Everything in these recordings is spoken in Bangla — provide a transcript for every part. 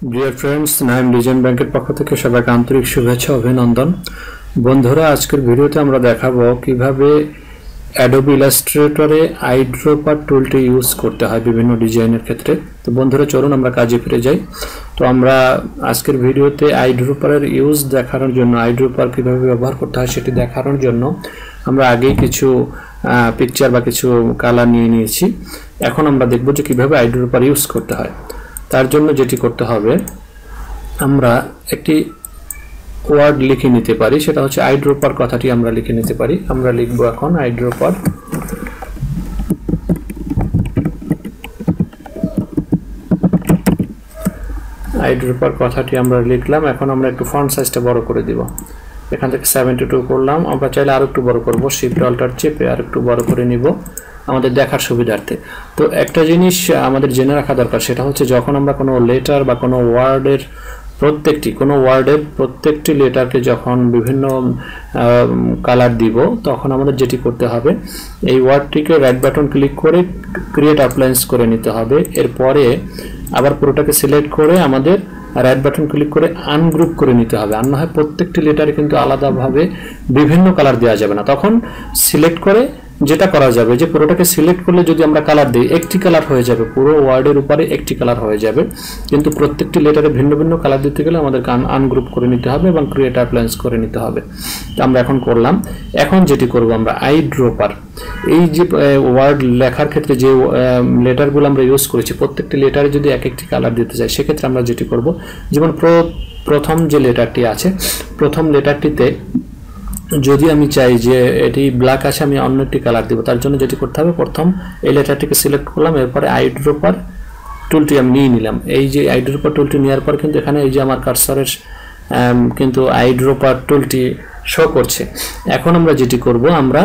ডিয়ার ফ্রেন্ডস, নাইম লিজেন্ড ব্যাংকের পক্ষ থেকে সবাইকে আন্তরিক শুভেচ্ছা অভিনন্দন। বন্ধুরা, আজকের ভিডিওতে আমরা দেখাবো কিভাবে অ্যাডোবি ইলাস্ট্রেটরে আইড্রপার টুলটি ইউজ করতে হয় বিভিন্ন ডিজাইনের ক্ষেত্রে। তো বন্ধুরা, চলুন আমরা কাজে ফিরে যাই। তো আমরা আজকের ভিডিওতে আইড্রপারের ইউজ দেখানোর জন্য, আইড্রপার কিভাবে ব্যবহার করতে হয় সেটি দেখানোর জন্য আমরা আগেই কিছু পিকচার বা কিছু কালার নিয়ে নিয়েছি। এখন আমরা দেখব যে কিভাবে আইড্রপার ইউজ করতে হয়। তার জন্য যেটি করতে হবে, আমরা একটি ওয়ার্ড লিখে নিতে পারি, সেটা হচ্ছে আইড্রপার কথাটি আমরা লিখে নিতে পারি। আমরা লিখব এখন আইড্রপার। আইড্রপার কথাটি আমরা লিখলাম। এখন আমরা একটু ফন্ট সাইজটা বড় করে দিব। এখান থেকে 72 করলাম। আমরা চাইলে আরো একটু বড় করব, শিফট অল্টার চেপে আর একটু বড় করে নিব আমাদের দেখার সুবিধার্থে। তো একটা জিনিস আমাদের জেনে রাখা দরকার, সেটা হচ্ছে যখন আমরা কোনো লেটার বা কোনো ওয়ার্ডের প্রত্যেকটি লেটারকে যখন বিভিন্ন কালার দিব, তখন আমাদের যেটি করতে হবে, এই ওয়ার্ডটিকে রাইট বাটন ক্লিক করে ক্রিয়েট আউটলাইন্স করে নিতে হবে। এরপরে আবার পুরোটাকে সিলেক্ট করে আমাদের রাইট বাটন ক্লিক করে আনগ্রুপ করে নিতে হবে। আর না হয় প্রত্যেকটি লেটারে কিন্তু আলাদাভাবে বিভিন্ন কালার দেওয়া যাবে না। তখন সিলেক্ট করে যেটা করা যাবে, যে পুরোটাকে সিলেক্ট করলে যদি আমরা কালার দিই, একটি কালার হয়ে যাবে, পুরো ওয়ার্ডের উপরে একটি কালার হয়ে যাবে। কিন্তু প্রত্যেকটি লেটারে ভিন্ন ভিন্ন কালার দিতে গেলে আমাদেরকে আনগ্রুপ করে নিতে হবে এবং ক্রিয়েট আউটলাইন্স করে নিতে হবে। আমরা এখন করলাম। এখন যেটি করব, আমরা আইড্রপার, এই যে ওয়ার্ড লেখার ক্ষেত্রে যে লেটারগুলো আমরা ইউজ করেছি, প্রত্যেকটি লেটারে যদি এক একটি কালার দিতে চাই, সেক্ষেত্রে আমরা যেটি করব, যেমন প্রথম যে লেটারটি আছে, প্রথম লেটারটিতে যদি আমি চাই যে এটি ব্ল্যাক আছে, আমি অন্য একটি কালার দিব। তার জন্য যেটি করতে হবে, প্রথম এই লেটারটিকে সিলেক্ট করলাম, এরপরে আইড্রপার টুলটি আমি নিয়ে নিলাম। এই যে আইড্রপার টুলটি নেওয়ার পর কিন্তু এখানে এই যে আমার কার্সরের কিন্তু আইড্রপার টুলটি শো করছে। এখন আমরা যেটি করব, আমরা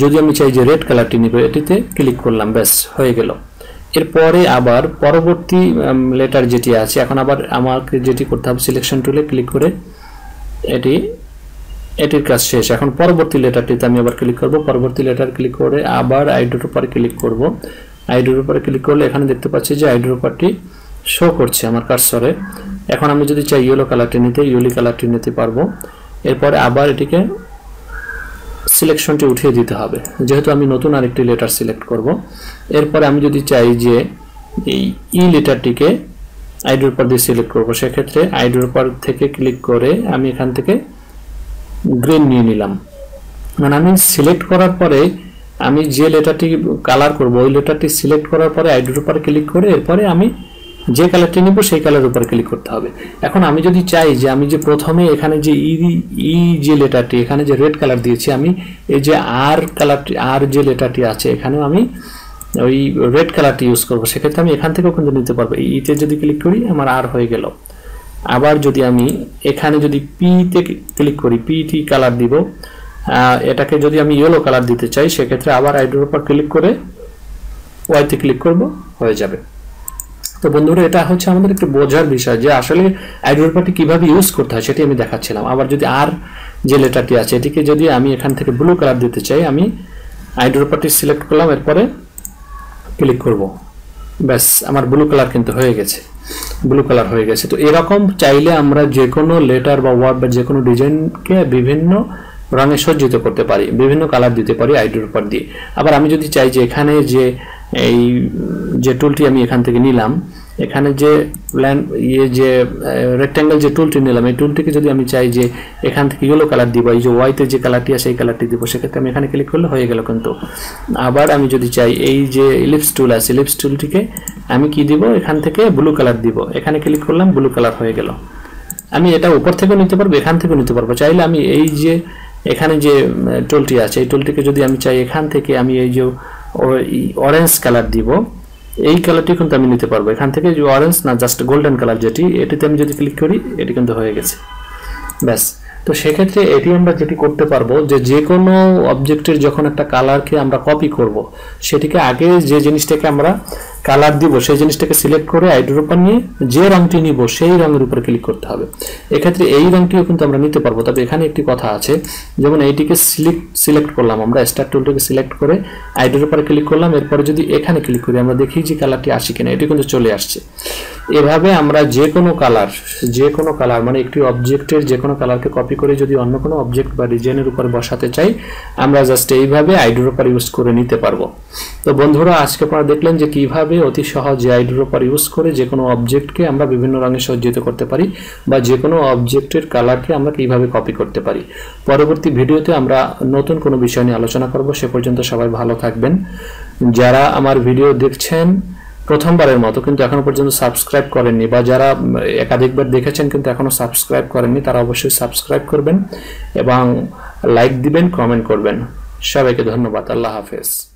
যদি আমি চাই যে রেড কালারটি নিব, এটিতে ক্লিক করলাম, ব্যাস হয়ে গেল। এরপরে আবার পরবর্তী লেটার যেটি আছে, এখন আবার আমাকে যেটি করতে হবে, সিলেকশন টুলে ক্লিক করে এটির কাজ শেষ। এখন পরবর্তী লেটারটিতে আমি আবার ক্লিক করব। পরবর্তী লেটার ক্লিক করে আবার আইড্রপারে ক্লিক করব। আইড্রপারে ক্লিক করলে এখানে দেখতে পাচ্ছি যে আইড্রপারটি শো করছে আমার কার্সরে। এখন আমি যদি চাই ইয়েলো কালারটি নিতে, ইয়েলো কালারটি নিতে পারবো। এরপরে আবার এটিকে সিলেকশনটি উঠিয়ে দিতে হবে, যেহেতু আমি নতুন আরেকটি লেটার সিলেক্ট করব। এরপরে আমি যদি চাই যে এই ই লেটারটিকে আইড্রপার দিয়ে সিলেক্ট করব, সেক্ষেত্রে আইড্রপার থেকে ক্লিক করে আমি এখান থেকে গ্রিন নিয়ে নিলাম। মানে আমি সিলেক্ট করার পরে আমি যে লেটারটি কালার করব, ওই লেটারটি সিলেক্ট করার পরে আইড্রপার ক্লিক করে এরপরে আমি যে কালারটি নিব সেই কালারের উপর ক্লিক করতে হবে। এখন আমি যদি চাই যে আমি যে প্রথমে এখানে যে ই যে লেটারটি এখানে যে রেড কালার দিয়েছি, আমি এই যে আর কালারটি, আর যে লেটারটি আছে এখানেও আমি ওই রেড কালারটি ইউজ করব, সেক্ষেত্রে আমি এখান থেকেও কিন্তু নিতে পারবো। ইতে যদি ক্লিক করি, আমার আর হয়ে গেল। আবার যদি আমি এখানে যদি পিতে ক্লিক করি, পিটি কালার দিব, এটাকে যদি আমি ইয়েলো কালার দিতে চাই, সেক্ষেত্রে আবার আইড্রপার ক্লিক করে ওয়াইতে ক্লিক করব, হয়ে যাবে। তো বন্ধুরা, এটা হচ্ছে আমাদের একটু বোঝার বিষয় যে আসলে আইড্রপারটি কিভাবে ইউজ করতে হয় সেটি আমি দেখাচ্ছিলাম। আবার যদি আর যে লেটারটি আছে, এটিকে যদি আমি এখান থেকে ব্লু কালার দিতে চাই, আমি আইড্রপারটি সিলেক্ট করলাম, এরপরে ক্লিক করব, ব্যাস আমার ব্লু কালার কিন্তু হয়ে গেছে, ব্লু কালার হয়ে গেছে। তো এরকম চাইলে আমরা যে কোনো লেটার বা ওয়ার্ড বা যে কোনো ডিজাইনকে বিভিন্ন রঙে সজ্জিত করতে পারি, বিভিন্ন কালার দিতে পারি আইড্রপার দিয়ে। আবার আমি যদি চাই যে এখানে যে এই যে টুলটি আমি এখান থেকে নিলাম, এখানে যে যে রেক্ট্যাঙ্গেল যে টুলটি নিলাম, এই টুলটিকে যদি আমি চাই যে এখান থেকে ইয়েলো কালার দিব, এই যে ওয়াইতে যে কালারটি আছে এই কালারটি দিব, সেক্ষেত্রে আমি এখানে ক্লিক করলে হয়ে গেল কিন্তু। আবার আমি যদি চাই এই যে ইলিপস টুল আছে, ইলিপস টুলটিকে আমি কি দিব, এখান থেকে ব্লু কালার দিব, এখানে ক্লিক করলাম, ব্লু কালার হয়ে গেল। আমি এটা উপর থেকেও নিতে পারবো, এখান থেকেও নিতে পারবো। চাইলে আমি এই যে এখানে যে টুলটি আছে, এই টুলটিকে যদি আমি চাই এখান থেকে আমি এই যে অরেঞ্জ কালার দিব, এই কালারটি কিন্তু আমি নিতে পারবো এখান থেকে, যে অরেঞ্জ না, জাস্ট গোল্ডেন কালার যেটি, এটিতে আমি যদি ক্লিক করি, এটি কিন্তু হয়ে গেছে, ব্যাস। তো সেক্ষেত্রে এটি আমরা যেটি করতে পারবো, যে কোনো অবজেক্টের যখন একটা কালারকে আমরা কপি করব, সেটিকে আগে যে জিনিসটাকে আমরা কালার দিব সেই জিনিসটাকে সিলেক্ট করে আইড্রপার নিয়ে যে রংটি নিব সেই রঙের উপর ক্লিক করতে হবে। এক্ষেত্রে এই রংটিও কিন্তু আমরা নিতে পারবো। তবে এখানে একটি কথা আছে, যেমন এইটিকে সিলেক্ট করলাম, আমরা স্টার টুলটাকে সিলেক্ট করে আইড্রপারে ক্লিক করলাম, এরপরে যদি এখানে ক্লিক করি আমরা দেখি যে কালারটি আসে কিনা, এটি কিন্তু চলে আসছে। এভাবে আমরা যে কোনো কালার মানে একটি অবজেক্টের যে কোনো কালারকে কপি করে যদি অন্য কোনো অবজেক্ট বা রিজিয়নের উপর বসাতে চাই আমরা জাস্ট এইভাবে আইড্রোপার ইউজ করে নিতে পারবো। তো বন্ধুরা আজকে আপনারা দেখলেন যে কিভাবে অতি সহজে আইড্রোপার ইউজ করে যে কোনো অবজেক্টকে আমরা বিভিন্ন রঙে সজ্জিত করতে পারি বা যে কোনো অবজেক্টের কালারকে আমরা কিভাবে কপি করতে পারি। পরবর্তী ভিডিওতে আমরা নতুন কোনো বিষয় নিয়ে আলোচনা করব। সে পর্যন্ত সবাই ভালো থাকবেন। যারা আমার ভিডিও দেখছেন প্রথমবারের মতো কিন্তু এখনো পর্যন্ত সাবস্ক্রাইব করেননি বা যারা একাধিকবার দেখেছেন কিন্তু এখনো সাবস্ক্রাইব করেননি তারা অবশ্যই সাবস্ক্রাইব করবেন এবং লাইক দিবেন, কমেন্ট করবেন। সবাইকে ধন্যবাদ। আল্লাহ হাফেজ।